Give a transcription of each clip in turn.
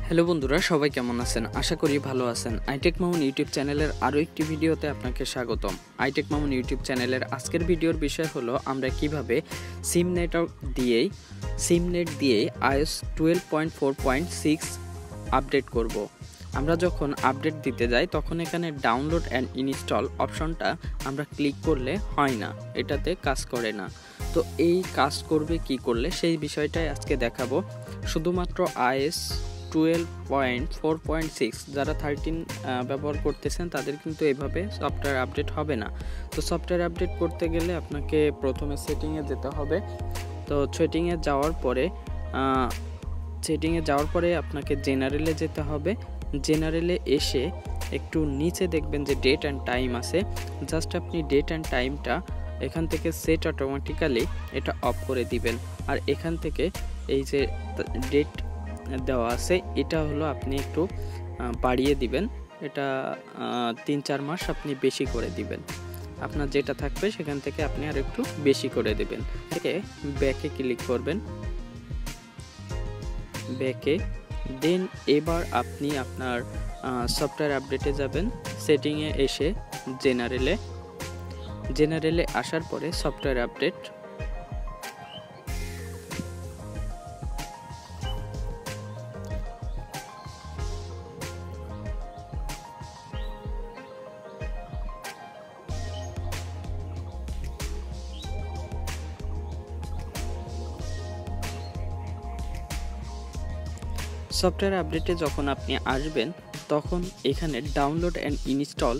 Hello বন্ধুরা, সবাই কেমন আছেন? আশা করি ভালো আছেন। iTechMamun ইউটিউব চ্যানেলের আরও একটি ভিডিওতে আপনাকে স্বাগতম। iTechMamun ইউটিউব চ্যানেলের আজকের ভিডিওর বিষয় হলো আমরা কিভাবে সিম নেট দিয়ে iOS 12.4.6 আপডেট করব। আমরা যখন আপডেট দিতে যাই তখন এখানে ডাউনলোড অ্যান্ড ইনস্টল অপশনটা আমরা ক্লিক করলে হয় না, এটাতে কাজ করে না। তো এই কাজ করবে কি করলে সেই বিষয়টাই আজকে দেখাবো। শুধুমাত্র iOS 12.4.6 যারা 13 ব্যবহার করতেছেন তাদের কিন্তু এভাবে সফটওয়্যার আপডেট হবে না। তো সফটওয়্যার আপডেট করতে গেলে আপনাকে প্রথমে সেটিংয়ে যেতে হবে। তো সেটিংয়ে যাওয়ার পরে আপনাকে জেনারেলে যেতে হবে। জেনারেলে এসে একটু নিচে দেখবেন যে ডেট অ্যান্ড টাইম আছে। জাস্ট আপনি ডেট অ্যান্ড টাইমটা এখান থেকে সেট অটোমেটিক্যালি এটা অফ করে দিবেন। আর এখান থেকে এই যে ডেট দেওয়া আছে এটা হলো আপনি একটু বাড়িয়ে দিবেন। এটা 3-4 মাস আপনি বেশি করে দিবেন। আপনার যেটা থাকবে সেখান থেকে আপনি আর একটু বেশি করে দেবেন। থেকে ব্যাকে ক্লিক করবেন, ব্যাকে দেন এবার আপনি আপনার সফটওয়্যার আপডেটে যাবেন। সেটিংয়ে এসে জেনারেলে আসার পরে সফটওয়্যার আপডেট, সফটওয়্যার আপডেটে যখন আপনি আসবেন তখন এখানে ডাউনলোড অ্যান্ড ইনস্টল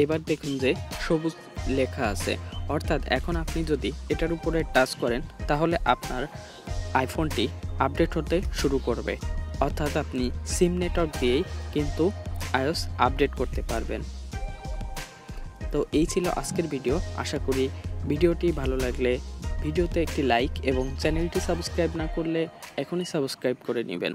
এবার দেখুন যে সবুজ লেখা আছে। অর্থাৎ এখন আপনি যদি এটার উপরে টাচ করেন তাহলে আপনার আইফোনটি আপডেট হতে শুরু করবে। অর্থাৎ আপনি সিম নেটওয়ার্ক দিয়েই কিন্তু iOS আপডেট করতে পারবেন। তো এই ছিল আজকের ভিডিও। আশা করি ভিডিওটি ভালো লাগলে ভিডিওতে একটি লাইক এবং চ্যানেলটি সাবস্ক্রাইব না করলে এখনই সাবস্ক্রাইব করে নেবেন।